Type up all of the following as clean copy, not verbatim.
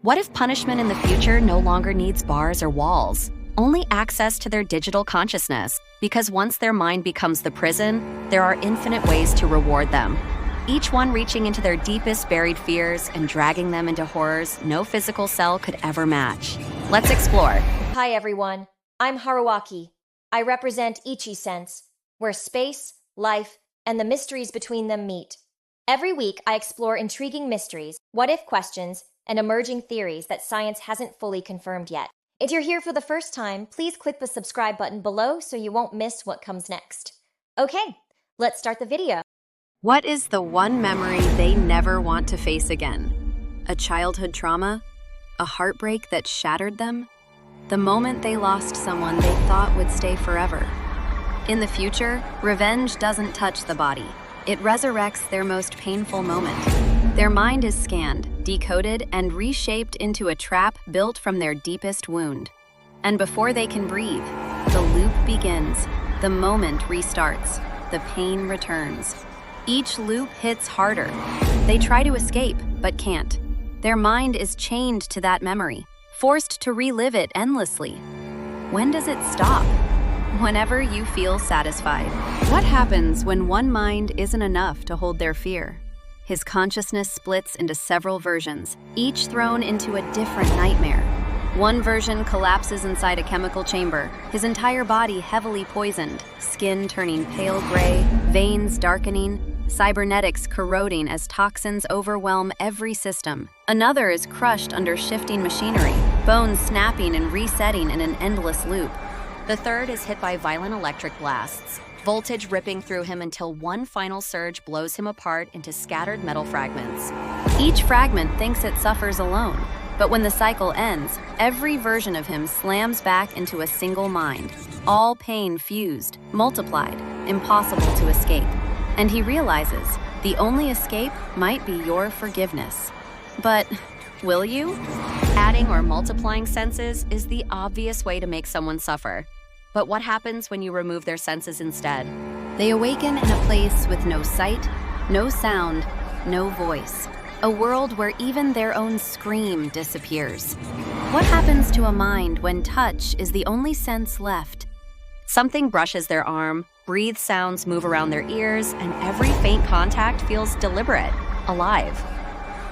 What if punishment in the future no longer needs bars or walls, only access to their digital consciousness? Because once their mind becomes the prison, there are infinite ways to reward them, each one reaching into their deepest buried fears and dragging them into horrors no physical cell could ever match. Let's explore. Hi everyone, I'm Haruaki. I represent Ichi-sense, where space, life, and the mysteries between them meet. Every week I explore intriguing mysteries, what-if questions, and emerging theories that science hasn't fully confirmed yet. If you're here for the first time, please click the subscribe button below so you won't miss what comes next. Okay, let's start the video. What is the one memory they never want to face again? A childhood trauma? A heartbreak that shattered them? The moment they lost someone they thought would stay forever. In the future, revenge doesn't touch the body. It resurrects their most painful moment. Their mind is scanned, decoded, and reshaped into a trap built from their deepest wound. And before they can breathe, the loop begins. The moment restarts. The pain returns. Each loop hits harder. They try to escape, but can't. Their mind is chained to that memory, forced to relive it endlessly. When does it stop? Whenever you feel satisfied. What happens when one mind isn't enough to hold their fear? His consciousness splits into several versions, each thrown into a different nightmare. One version collapses inside a chemical chamber, his entire body heavily poisoned, skin turning pale gray, veins darkening, cybernetics corroding as toxins overwhelm every system. Another is crushed under shifting machinery, bones snapping and resetting in an endless loop. The third is hit by violent electric blasts, voltage ripping through him until one final surge blows him apart into scattered metal fragments. Each fragment thinks it suffers alone, but when the cycle ends, every version of him slams back into a single mind, all pain fused, multiplied, impossible to escape. And he realizes the only escape might be your forgiveness. But will you? Adding or multiplying senses is the obvious way to make someone suffer. But what happens when you remove their senses instead? They awaken in a place with no sight, no sound, no voice. A world where even their own scream disappears. What happens to a mind when touch is the only sense left? Something brushes their arm, breathe sounds move around their ears, and every faint contact feels deliberate, alive.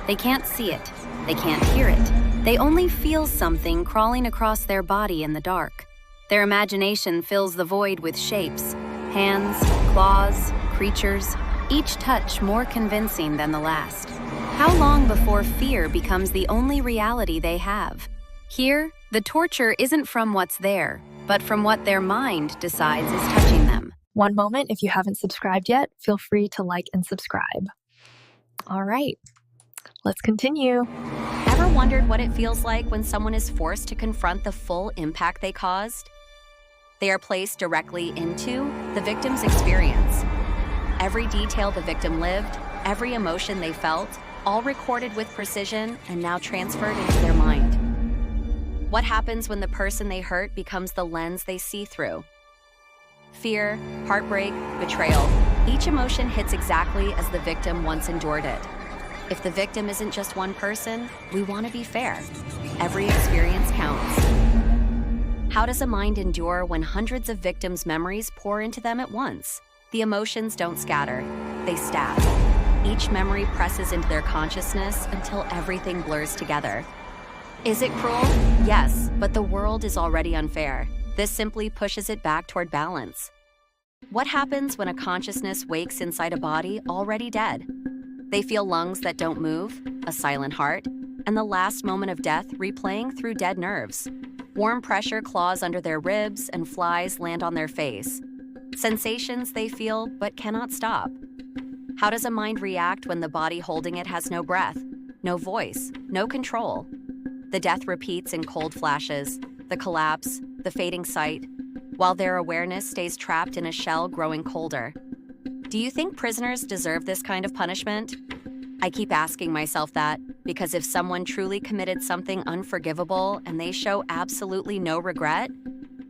They can't see it, they can't hear it. They only feel something crawling across their body in the dark. Their imagination fills the void with shapes, hands, claws, creatures, each touch more convincing than the last. How long before fear becomes the only reality they have? Here, the torture isn't from what's there, but from what their mind decides is touching them. One moment, if you haven't subscribed yet, feel free to like and subscribe. All right, let's continue. Ever wondered what it feels like when someone is forced to confront the full impact they caused? They are placed directly into the victim's experience. Every detail the victim lived, every emotion they felt, all recorded with precision and now transferred into their mind. What happens when the person they hurt becomes the lens they see through? Fear, heartbreak, betrayal. Each emotion hits exactly as the victim once endured it. If the victim isn't just one person, we want to be fair. Every experience counts. How does a mind endure when hundreds of victims' memories pour into them at once? The emotions don't scatter, they stack. Each memory presses into their consciousness until everything blurs together. Is it cruel? Yes, but the world is already unfair. This simply pushes it back toward balance. What happens when a consciousness wakes inside a body already dead? They feel lungs that don't move, a silent heart, and the last moment of death replaying through dead nerves. Warm pressure claws under their ribs and flies land on their face. Sensations they feel but cannot stop. How does a mind react when the body holding it has no breath, no voice, no control? The death repeats in cold flashes, the collapse, the fading sight, while their awareness stays trapped in a shell growing colder. Do you think prisoners deserve this kind of punishment? I keep asking myself that, because if someone truly committed something unforgivable and they show absolutely no regret,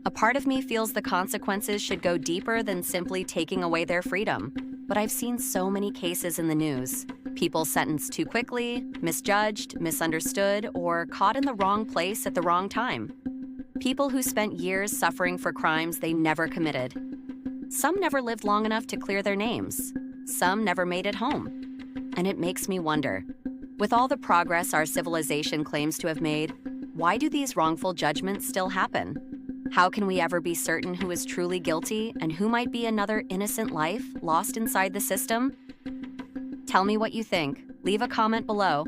a part of me feels the consequences should go deeper than simply taking away their freedom. But I've seen so many cases in the news. People sentenced too quickly, misjudged, misunderstood, or caught in the wrong place at the wrong time. People who spent years suffering for crimes they never committed. Some never lived long enough to clear their names. Some never made it home. And it makes me wonder, with all the progress our civilization claims to have made, why do these wrongful judgments still happen? How can we ever be certain who is truly guilty and who might be another innocent life lost inside the system? Tell me what you think. Leave a comment below.